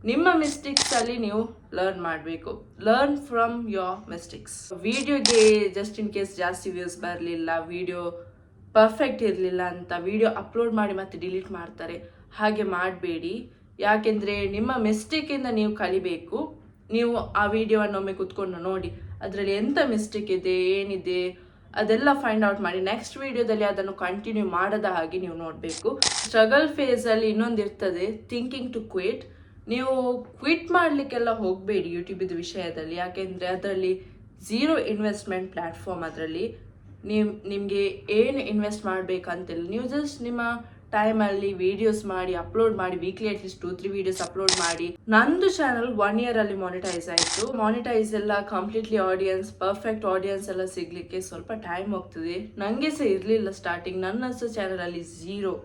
ನಿಮ್ಮ ಮಿಸ್ಟೇಕ್ಸ್ ಅಲ್ಲಿ ನೀವು ಲರ್ನ್ ಮಾಡಬೇಕು. Learn from your mistakes. ವಿಡಿಯೋಗೆ ಜಸ್ಟ್ ಇನ್ ಕೇಸ್ ಜಾಸ್ತಿ ವ್ಯೂಸ್ ಬರಲಿಲ್ಲ, ವಿಡಿಯೋ ಪರ್ಫೆಕ್ಟ್ ಇರಲಿಲ್ಲ ಅಂತ ವಿಡಿಯೋ ಅಪ್ಲೋಡ್ ಮಾಡಿ ಮತ್ತೆ ಡಿಲೀಟ್ ಮಾಡ್ತಾರೆ. ಹಾಗೆ ಮಾಡಬೇಡಿ. ಯಾಕೆಂದರೆ ನಿಮ್ಮ ಮಿಸ್ಟೇಕಿಂದ ನೀವು ಕಲಿಬೇಕು. ನೀವು ಆ ವಿಡಿಯೋವನ್ನೊಮ್ಮೆ ಕುತ್ಕೊಂಡು ನೋಡಿ, ಅದರಲ್ಲಿ ಎಂಥ ಮಿಸ್ಟೇಕ್ ಇದೆ, ಏನಿದೆ ಅದೆಲ್ಲ ಫೈಂಡ್ ಔಟ್ ಮಾಡಿ ನೆಕ್ಸ್ಟ್ ವಿಡಿಯೋದಲ್ಲಿ ಅದನ್ನು ಕಂಟಿನ್ಯೂ ಮಾಡದ ಹಾಗೆ ನೀವು ನೋಡಬೇಕು. ಸ್ಟ್ರಗಲ್ ಫೇಸಲ್ಲಿ ಇನ್ನೊಂದು ಇರ್ತದೆ, ಥಿಂಕಿಂಗ್ ಟು ಕ್ವಿಟ್. ನೀವು ಕ್ವಿಟ್ ಮಾಡಲಿಕ್ಕೆಲ್ಲ ಹೋಗಬೇಡಿ ಯೂಟ್ಯೂಬಿದ ವಿಷಯದಲ್ಲಿ. ಯಾಕೆಂದರೆ ಅದರಲ್ಲಿ ಝೀರೋ ಇನ್ವೆಸ್ಟ್ಮೆಂಟ್ ಪ್ಲ್ಯಾಟ್ಫಾರ್ಮ್. ಅದರಲ್ಲಿ ನಿಮಗೆ ಏನು ಇನ್ವೆಸ್ಟ್ ಮಾಡಬೇಕಂತಿಲ್ಲ. ನೀವು ಜಸ್ಟ್ ನಿಮ್ಮ ಟೈಮಲ್ಲಿ ವಿಡಿಯೋಸ್ ಮಾಡಿ ಅಪ್ಲೋಡ್ ಮಾಡಿ, ವೀಕ್ಲಿ ಅಟ್ಲೀಸ್ಟ್ 2-3 ವಿಡಿಯೋಸ್ ಅಪ್ಲೋಡ್ ಮಾಡಿ. ನಂದು ಚಾನಲ್ 1 year ಅಲ್ಲಿ ಮಾನಿಟೈಸ್ ಆಯಿತು. ಮಾನಿಟೈಸ್ ಎಲ್ಲ ಕಂಪ್ಲೀಟ್ಲಿ ಆಡಿಯನ್ಸ್, ಪರ್ಫೆಕ್ಟ್ ಆಡಿಯನ್ಸ್ ಎಲ್ಲ ಸಿಗಲಿಕ್ಕೆ ಸ್ವಲ್ಪ ಟೈಮ್ ಹೋಗ್ತದೆ. ನನಗೆ ಸಹ ಇರಲಿಲ್ಲ ಸ್ಟಾರ್ಟಿಂಗ್. ನನ್ನ ಚಾನಲಲ್ಲಿ ಝೀರೋ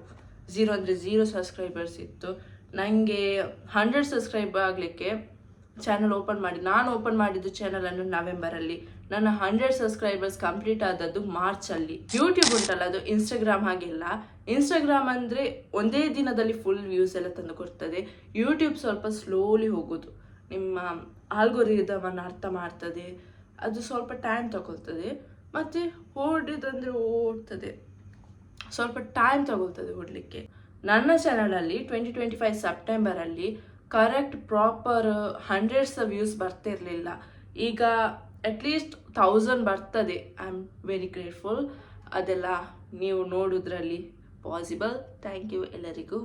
ಅಂದರೆ ಝೀರೋ ಸಬ್ಸ್ಕ್ರೈಬರ್ಸ್ ಇತ್ತು. ನನಗೆ 100 ಸಬ್ಸ್ಕ್ರೈಬರ್ ಆಗಲಿಕ್ಕೆ ಚಾನಲ್ ನಾನು ಓಪನ್ ಮಾಡಿದ್ದು ಚಾನಲನ್ನು ನವೆಂಬರಲ್ಲಿ. ನನ್ನ 100 ಸಬ್ಸ್ಕ್ರೈಬರ್ಸ್ ಕಂಪ್ಲೀಟ್ ಆದದ್ದು ಮಾರ್ಚಲ್ಲಿ. ಯೂಟ್ಯೂಬ್ ಉಂಟಲ್ಲ, ಅದು ಇನ್ಸ್ಟಾಗ್ರಾಮ್ ಹಾಗೆಲ್ಲ. ಇನ್ಸ್ಟಾಗ್ರಾಮ್ ಅಂದರೆ ಒಂದೇ ದಿನದಲ್ಲಿ ಫುಲ್ ವ್ಯೂಸ್ ಎಲ್ಲ ತಂದು ಕೊಡ್ತದೆ. ಯೂಟ್ಯೂಬ್ ಸ್ವಲ್ಪ ಸ್ಲೋಲಿ ಹೋಗೋದು, ನಿಮ್ಮ ಆಲ್ಗೊರಿದಮನ್ನು ಅರ್ಥ ಮಾಡ್ತದೆ. ಅದು ಸ್ವಲ್ಪ ಟೈಮ್ ತಗೊಳ್ತದೆ. ಮತ್ತು ಓಡ್ತದೆ, ಸ್ವಲ್ಪ ಟೈಮ್ ತಗೊಳ್ತದೆ ಓಡಲಿಕ್ಕೆ. ನನ್ನ ಚಾನಲಲ್ಲಿ 2025 ಸೆಪ್ಟೆಂಬರಲ್ಲಿ ಕರೆಕ್ಟ್ ಪ್ರಾಪರ್ 100s ವ್ಯೂಸ್ ಬರ್ತಿರಲಿಲ್ಲ. ಈಗ ಅಟ್ಲೀಸ್ಟ್ 1000 ಬರ್ತದೆ. I am very grateful. ಅದೆಲ್ಲ ನೀವು ನೋಡೋದ್ರಲ್ಲಿ ಪಾಸಿಬಲ್. ಥ್ಯಾಂಕ್ ಯು ಎಲ್ಲರಿಗೂ.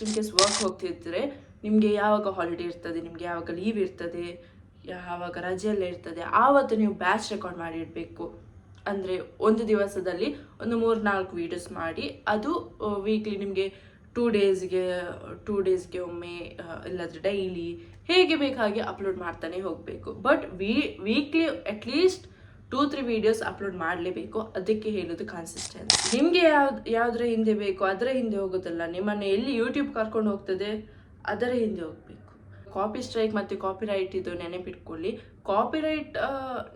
ಇನ್ ಕೇಸ್ ವರ್ಕ್ ಹೋಗ್ತಿರ್ತಾರೆ, ನಿಮಗೆ ಯಾವಾಗ ಹಾಲಿಡೇ ಇರ್ತದೆ, ನಿಮಗೆ ಯಾವಾಗ ಲೀವ್ ಇರ್ತದೆ, ಯಾವಾಗ ರಜೆಯೆಲ್ಲ ಇರ್ತದೆ, ಆವತ್ತು ನೀವು ಬ್ಯಾಚ್ ರೆಕಾರ್ಡ್ ಮಾಡಿಡಬೇಕು. ಅಂದರೆ ಒಂದು ದಿವಸದಲ್ಲಿ ಒಂದು 3-4 ವೀಡಿಯೋಸ್ ಮಾಡಿ, ಅದು ವೀಕ್ಲಿ ನಿಮಗೆ 2 ಡೇಸ್ಗೆ ಒಮ್ಮೆ, ಇಲ್ಲಾಂದರೆ ಡೈಲಿ, ಹೇಗೆ ಬೇಕಾಗಿ ಅಪ್ಲೋಡ್ ಮಾಡ್ತಾನೆ ಹೋಗಬೇಕು. But weekly at least 2-3 videos upload ಮಾಡಲೇಬೇಕು. ಅದಕ್ಕೆ ಹೇಳೋದು ಕನ್ಸಿಸ್ಟೆನ್ಸಿ. ನಿಮಗೆ ಯಾವುದರ ಹಿಂದೆ ಬೇಕು ಅದರ ಹಿಂದೆ ಹೋಗೋದಲ್ಲ. ನಿಮ್ಮನ್ನು ಎಲ್ಲಿ ಯೂಟ್ಯೂಬ್ ಕರ್ಕೊಂಡು ಹೋಗ್ತದೆ ಅದರ ಹಿಂದೆ ಹೋಗಬೇಕು. ಕಾಪಿ ಸ್ಟ್ರೈಕ್ ಮತ್ತು ಕಾಪಿರೈಟ್ ಇದು ನೆನಪಿಟ್ಕೊಳ್ಳಿ. ಕಾಪಿರೈಟ್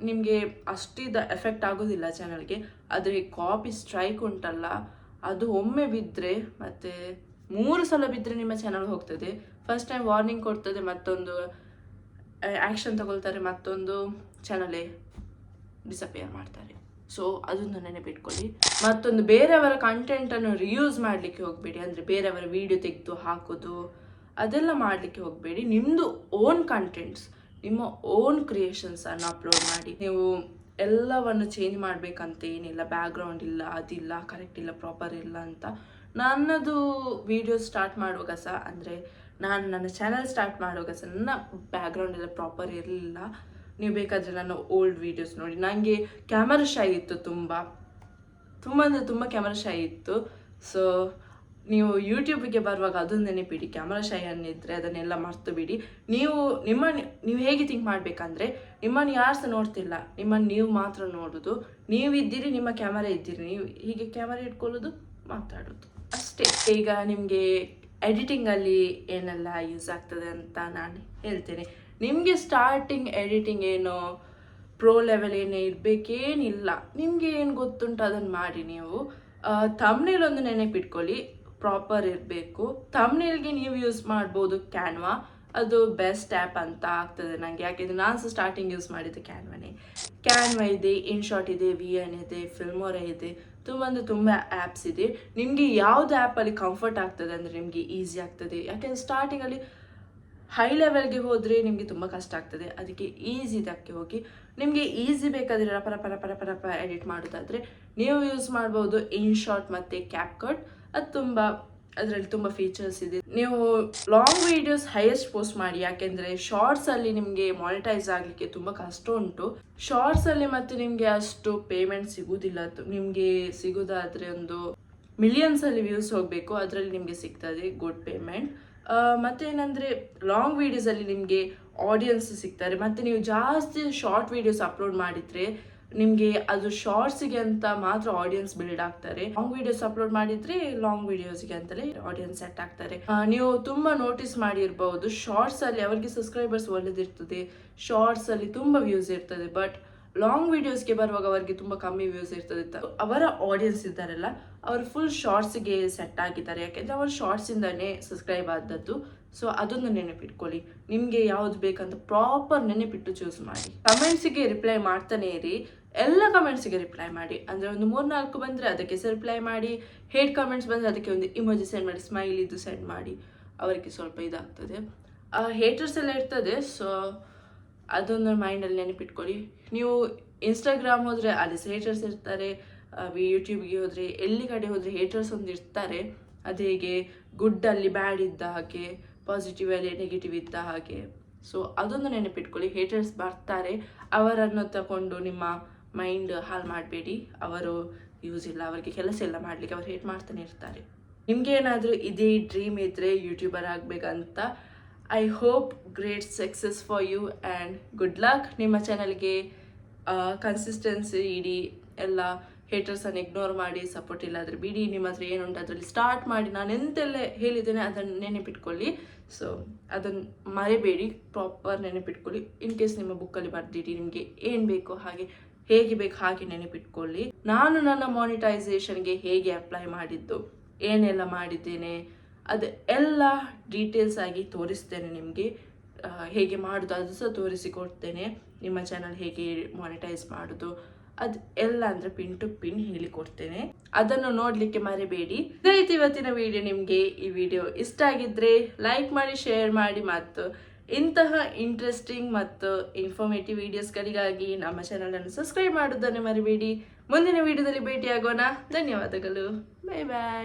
ನಿಮಗೆ ಅಷ್ಟಿದ ಎಫೆಕ್ಟ್ ಆಗೋದಿಲ್ಲ ಚಾನಲ್ಗೆ. ಆದರೆ ಕಾಪಿ ಸ್ಟ್ರೈಕ್ ಉಂಟಲ್ಲ, ಅದು ಒಮ್ಮೆ ಬಿದ್ದರೆ ಮತ್ತು 3 ಸಲ ಬಿದ್ದರೆ ನಿಮ್ಮ ಚಾನಲ್ ಹೋಗ್ತದೆ. ಫಸ್ಟ್ ಟೈಮ್ ವಾರ್ನಿಂಗ್ ಕೊಡ್ತದೆ, ಮತ್ತೊಂದು ಆ್ಯಕ್ಷನ್ ತಗೊಳ್ತಾರೆ, ಮತ್ತೊಂದು ಚಾನಲೇ ಡಿಸಪಿಯರ್ ಮಾಡ್ತಾರೆ. ಸೊ ಅದನ್ನು ನೆನಪಿಟ್ಕೊಳ್ಳಿ. ಮತ್ತೊಂದು, ಬೇರೆಯವರ ಕಂಟೆಂಟನ್ನು ರಿಯೂಸ್ ಮಾಡಲಿಕ್ಕೆ ಹೋಗಬೇಡಿ. ಅಂದರೆ ಬೇರೆಯವರ ವಿಡಿಯೋ ತೆಗೆದು ಹಾಕೋದು ಅದೆಲ್ಲ ಮಾಡಲಿಕ್ಕೆ ಹೋಗಬೇಡಿ. ನಿಮ್ಮದು ಓನ್ ಕಂಟೆಂಟ್ಸ್, ನಿಮ್ಮ ಓನ್ ಕ್ರಿಯೇಷನ್ಸನ್ನು ಅಪ್ಲೋಡ್ ಮಾಡಿ. ನೀವು ಎಲ್ಲವನ್ನು ಚೇಂಜ್ ಮಾಡಬೇಕಂತ ಏನಿಲ್ಲ. ಬ್ಯಾಕ್ಗ್ರೌಂಡ್ ಇಲ್ಲ, ಅದಿಲ್ಲ, ಕರೆಕ್ಟ್ ಇಲ್ಲ, ಪ್ರಾಪರ್ ಇಲ್ಲ ಅಂತ. ನನ್ನದು ವಿಡಿಯೋ ಸ್ಟಾರ್ಟ್ ಮಾಡುವಾಗ ಸಹ, ಅಂದರೆ ನಾನು ನನ್ನ ಚಾನಲ್ ಸ್ಟಾರ್ಟ್ ಮಾಡುವಾಗ ಸಹ ನನ್ನ ಬ್ಯಾಕ್ಗ್ರೌಂಡ್ ಎಲ್ಲ ಪ್ರಾಪರ್ ಇರಲಿಲ್ಲ. ನೀವು ಬೇಕಾದರೆ ನನ್ನ ಓಲ್ಡ್ ವೀಡಿಯೋಸ್ ನೋಡಿ. ನನಗೆ ಕ್ಯಾಮರಾ ಶೈ ಇತ್ತು, ತುಂಬ ಅಂದರೆ ತುಂಬ ಕ್ಯಾಮರಾ ಶೈ ಇತ್ತು. ಸೊ ನೀವು ಯೂಟ್ಯೂಬಿಗೆ ಬರುವಾಗ ಅದನ್ನು ನೆನಪಿಡಿ. ಕ್ಯಾಮರಾ ಶೈ ಅನ್ನಿದ್ರೆ ಅದನ್ನೆಲ್ಲ ಮರ್ತು ಬಿಡಿ. ನೀವು ಹೇಗೆ ಥಿಂಕ್ ಮಾಡಬೇಕಂದ್ರೆ, ನಿಮ್ಮನ್ನು ಯಾರು ಸಹ ನೋಡ್ತಿಲ್ಲ, ನಿಮ್ಮನ್ನು ನೀವು ಮಾತ್ರ ನೋಡೋದು. ನೀವಿದ್ದೀರಿ, ನಿಮ್ಮ ಕ್ಯಾಮರಾ ಇದ್ದೀರಿ, ನೀವು ಹೀಗೆ ಕ್ಯಾಮರಾ ಇಟ್ಕೊಳ್ಳೋದು, ಮಾತಾಡೋದು ಅಷ್ಟೇ. ಈಗ ನಿಮಗೆ ಎಡಿಟಿಂಗಲ್ಲಿ ಏನೆಲ್ಲ ಯೂಸ್ ಆಗ್ತದೆ ಅಂತ ನಾನು ಹೇಳ್ತೇನೆ. ನಿಮಗೆ ಸ್ಟಾರ್ಟಿಂಗ್ ಎಡಿಟಿಂಗ್ ಏನೋ ಪ್ರೋ ಲೆವೆಲ್ ಏನೇ ಇರಬೇಕೇನಿಲ್ಲ. ನಿಮಗೆ ಏನು ಗೊತ್ತುಂಟು ಅದನ್ನು ಮಾಡಿ. ನೀವು ಥಂಬ್ನೇಲ್ ಒಂದು ನೆನಪಿಟ್ಕೊಳ್ಳಿ, ಪ್ರಾಪರ್ ಇರಬೇಕು. ಥಂಬ್ನೇಲ್ಗೆ ನೀವು ಯೂಸ್ ಮಾಡ್ಬೋದು ಕ್ಯಾನ್ವಾ. ಅದು ಬೆಸ್ಟ್ ಆ್ಯಪ್ ಅಂತ ಆಗ್ತದೆ ನನಗೆ. ಯಾಕೆಂದರೆ ನಾನು ಸಹ ಸ್ಟಾರ್ಟಿಂಗ್ ಯೂಸ್ ಮಾಡಿದ್ದು ಕ್ಯಾನ್ವಾನೇ. ಕ್ಯಾನ್ವಾ ಇದೆ, ಇನ್ಶಾಟ್ ಇದೆ, VN ಇದೆ, ಫಿಲ್ಮೋರಾ ಇದೆ, ತುಂಬ ಆ್ಯಪ್ಸ್ ಇದೆ. ನಿಮಗೆ ಯಾವುದು ಆ್ಯಪಲ್ಲಿ ಕಂಫರ್ಟ್ ಆಗ್ತದೆ ಅಂದರೆ ನಿಮಗೆ ಈಸಿ ಆಗ್ತದೆ. ಯಾಕೆಂದರೆ ಸ್ಟಾರ್ಟಿಂಗಲ್ಲಿ ಹೈ ಲೆವೆಲ್ಗೆ ಹೋದರೆ ನಿಮಗೆ ತುಂಬ ಕಷ್ಟ ಆಗ್ತದೆ. ಅದಕ್ಕೆ ಈಸಿದಕ್ಕೆ ಹೋಗಿ. ನಿಮಗೆ ಈಸಿ ಬೇಕಾದರೆ ರಪ ಎಡಿಟ್ ಮಾಡೋದಾದರೆ ನೀವು ಯೂಸ್ ಮಾಡ್ಬೋದು ಇನ್ಶಾಟ್ ಮತ್ತು ಕ್ಯಾಪ್ಕಟ್. ಅದು ಅದರಲ್ಲಿ ತುಂಬ ಫೀಚರ್ಸ್ ಇದೆ. ನೀವು ಲಾಂಗ್ ವೀಡಿಯೋಸ್ ಹೈಯೆಸ್ಟ್ ಪೋಸ್ಟ್ ಮಾಡಿ. ಯಾಕೆಂದರೆ ಶಾರ್ಟ್ಸಲ್ಲಿ ನಿಮಗೆ ಮಾನಿಟೈಸ್ ಆಗಲಿಕ್ಕೆ ತುಂಬ ಕಷ್ಟ ಉಂಟು. ಶಾರ್ಟ್ಸಲ್ಲಿ ಮತ್ತು ನಿಮಗೆ ಅಷ್ಟು ಪೇಮೆಂಟ್ ಸಿಗೋದಿಲ್ಲ. ನಿಮಗೆ ಸಿಗೋದಾದರೆ ಒಂದು ಮಿಲಿಯನ್ಸಲ್ಲಿ ವ್ಯೂಸ್ ಹೋಗಬೇಕು, ಅದರಲ್ಲಿ ನಿಮಗೆ ಸಿಗ್ತದೆ ಗುಡ್ ಪೇಮೆಂಟ್. ಮತ್ತೇನೆಂದರೆ ಲಾಂಗ್ ವೀಡಿಯೋಸಲ್ಲಿ ನಿಮಗೆ ಆಡಿಯನ್ಸ್ ಸಿಗ್ತಾರೆ. ಮತ್ತು ನೀವು ಜಾಸ್ತಿ ಶಾರ್ಟ್ ವೀಡಿಯೋಸ್ ಅಪ್ಲೋಡ್ ಮಾಡಿದರೆ ನಿಮಗೆ ಅದು ಶಾರ್ಟ್ಸಿಗೆ ಅಂತ ಮಾತ್ರ ಆಡಿಯನ್ಸ್ ಬಿಲ್ಡ್ ಆಗ್ತಾರೆ. ಲಾಂಗ್ ವೀಡಿಯೋಸ್ ಅಪ್ಲೋಡ್ ಮಾಡಿದರೆ ಲಾಂಗ್ ವೀಡಿಯೋಸ್ಗೆ ಅಂತಲೇ ಆಡಿಯನ್ಸ್ ಸೆಟ್ ಆಗ್ತಾರೆ. ನೀವು ತುಂಬ ನೋಟಿಸ್ ಮಾಡಿರ್ಬೋದು, ಶಾರ್ಟ್ಸಲ್ಲಿ ಅವರಿಗೆ ಸಬ್ಸ್ಕ್ರೈಬರ್ಸ್ ಒಳ್ಳೆದಿರ್ತದೆ, ಶಾರ್ಟ್ಸಲ್ಲಿ ತುಂಬ ವ್ಯೂಸ್ ಇರ್ತದೆ. ಬಟ್ ಲಾಂಗ್ ವೀಡಿಯೋಸ್ಗೆ ಬರುವಾಗ ಅವರಿಗೆ ತುಂಬ ಕಮ್ಮಿ ವ್ಯೂಸ್ ಇರ್ತದೆ. ಅವರ ಆಡಿಯನ್ಸ್ ಇದ್ದಾರಲ್ಲ, ಅವರು ಫುಲ್ ಶಾರ್ಟ್ಸ್ಗೆ ಸೆಟ್ ಆಗಿದ್ದಾರೆ. ಯಾಕೆಂದರೆ ಅವರು ಶಾರ್ಟ್ಸಿಂದನೇ ಸಬ್ಸ್ಕ್ರೈಬ್ ಆದದ್ದು. ಸೊ ಅದೊಂದು ನೆನಪಿಟ್ಕೊಳ್ಳಿ. ನಿಮಗೆ ಯಾವ್ದು ಬೇಕಂತ ಪ್ರಾಪರ್ ನೆನಪಿಟ್ಟು ಚೂಸ್ ಮಾಡಿ. ಕಮೆಂಟ್ಸಿಗೆ ರಿಪ್ಲೈ ಮಾಡ್ತಾನೆ ಇರಿ, ಎಲ್ಲ ಕಮೆಂಟ್ಸಿಗೆ ರಿಪ್ಲೈ ಮಾಡಿ. ಅಂದರೆ ಒಂದು 3-4 ಬಂದರೆ ಅದಕ್ಕೆ ರಿಪ್ಲೈ ಮಾಡಿ. ಹೇಟ್ ಕಮೆಂಟ್ಸ್ ಬಂದರೆ ಅದಕ್ಕೆ ಒಂದು ಇಮೋಜಿ ಸೆಂಡ್ ಮಾಡಿ, ಸ್ಮೈಲ್ ಇದು ಸೆಂಡ್ ಮಾಡಿ. ಅವರಿಗೆ ಸ್ವಲ್ಪ ಇದಾಗ್ತದೆ. ಹೇಟರ್ಸ್ ಎಲ್ಲ ಇರ್ತದೆ, ಸೊ ಅದೊಂದು ಮೈಂಡಲ್ಲಿ ನೆನಪಿಟ್ಕೊಳ್ಳಿ. ನೀವು ಇನ್ಸ್ಟಾಗ್ರಾಮ್ ಹೋದರೆ ಅಲ್ಲಿ ಹೇಟರ್ಸ್ ಇರ್ತಾರೆ, ಯೂಟ್ಯೂಬ್ಗೆ ಹೋದರೆ ಎಲ್ಲಿ ಕಡೆ ಹೋದರೆ ಹೇಟರ್ಸ್ ಒಂದು ಇರ್ತಾರೆ. ಅದು ಹೇಗೆ ಗುಡ್ಡಲ್ಲಿ ಬ್ಯಾಡ್ ಇದ್ದ ಹಾಗೆ, ಪಾಸಿಟಿವ್ ಅಲ್ಲಿ ನೆಗೆಟಿವ್ ಇದ್ದ ಹಾಗೆ. ಸೊ ಅದೊಂದು ನೆನಪಿಟ್ಕೊಳ್ಳಿ. ಹೇಟರ್ಸ್ ಬರ್ತಾರೆ, ಅವರನ್ನು ತಗೊಂಡು ನಿಮ್ಮ ಮೈಂಡ್ ಹಾಳು ಮಾಡಬೇಡಿ. ಅವರು ಯೂಸ್ ಇಲ್ಲ, ಅವರಿಗೆ ಕೆಲಸ ಇಲ್ಲ ಮಾಡಲಿಕ್ಕೆ, ಅವ್ರು ಹೇಟ್ ಮಾಡ್ತಾನೆ ಇರ್ತಾರೆ. ನಿಮ್ಗೆ ಏನಾದರೂ ಇದೇ ಡ್ರೀಮ್ ಇದ್ದರೆ ಯೂಟ್ಯೂಬರ್ ಆಗಬೇಕಂತ, I hope great success for you and good luck. ನಿಮ್ಮ ಚಾನಲ್ಗೆ ಕನ್ಸಿಸ್ಟೆನ್ಸಿ ಇಡಿ. ಎಲ್ಲ ಹೇಟರ್ಸನ್ನು ಇಗ್ನೋರ್ ಮಾಡಿ, ಸಪೋರ್ಟ್ ಇಲ್ಲಾದರೆ ಬಿಡಿ. ನಿಮ್ಮ ಹತ್ರ ಏನುಂಟು ಅದರಲ್ಲಿ ಸ್ಟಾರ್ಟ್ ಮಾಡಿ. ನಾನು ಎಂತೆಲ್ಲ ಹೇಳಿದ್ದೇನೆ ಅದನ್ನು ನೆನಪಿಟ್ಕೊಳ್ಳಿ. ಸೊ ಅದನ್ನು ಮರೆಬೇಡಿ, ಪ್ರಾಪರ್ ನೆನಪಿಟ್ಕೊಳ್ಳಿ. ಇನ್ ಕೇಸ್ ನಿಮ್ಮ ಬುಕ್ಕಲ್ಲಿ ಬರ್ದಿಡಿ, ನಿಮಗೆ ಏನು ಬೇಕೋ ಹಾಗೆ, ಹೇಗೆ ಬೇಕು ಹಾಗೆ ನೆನಪಿಟ್ಕೊಳ್ಳಿ. ನಾನು ನನ್ನ ಮಾನಿಟೈಸೇಷನ್ಗೆ ಹೇಗೆ ಅಪ್ಲೈ ಮಾಡಿದ್ದು, ಏನೆಲ್ಲ ಮಾಡಿದ್ದೇನೆ, ಅದು ಎಲ್ಲ ಡೀಟೇಲ್ಸ್ ಆಗಿ ತೋರಿಸ್ತೇನೆ ನಿಮಗೆ. ಹೇಗೆ ಮಾಡೋದು ಅದು ಸಹ ತೋರಿಸಿಕೊಡ್ತೇನೆ. ನಿಮ್ಮ ಚಾನಲ್ ಹೇಗೆ ಮಾನಿಟೈಸ್ ಮಾಡೋದು ಅದು ಎಲ್ಲ ಅಂದರೆ ಪಿನ್ ಟು ಪಿನ್ ಹೇಳಿಕೊಡ್ತೇನೆ. ಅದನ್ನು ನೋಡಲಿಕ್ಕೆ ಮರೆಬೇಡಿ. ಇದಾಯ್ತು ಇವತ್ತಿನ ವಿಡಿಯೋ. ನಿಮಗೆ ಈ ವಿಡಿಯೋ ಇಷ್ಟ ಆಗಿದ್ರೆ ಲೈಕ್ ಮಾಡಿ, ಶೇರ್ ಮಾಡಿ. ಮತ್ತು ಇಂತಹ ಇಂಟ್ರೆಸ್ಟಿಂಗ್ ಮತ್ತು ಇನ್ಫಾರ್ಮೇಟಿವ್ ವಿಡಿಯೋಸ್ಗಳಿಗಾಗಿ ನಮ್ಮ ಚಾನಲನ್ನು ಸಬ್ಸ್ಕ್ರೈಬ್ ಮಾಡೋದನ್ನು ಮರಿಬೇಡಿ. ಮುಂದಿನ ವಿಡಿಯೋದಲ್ಲಿ ಭೇಟಿಯಾಗೋಣ. ಧನ್ಯವಾದಗಳು. ಬಾಯ್ ಬಾಯ್.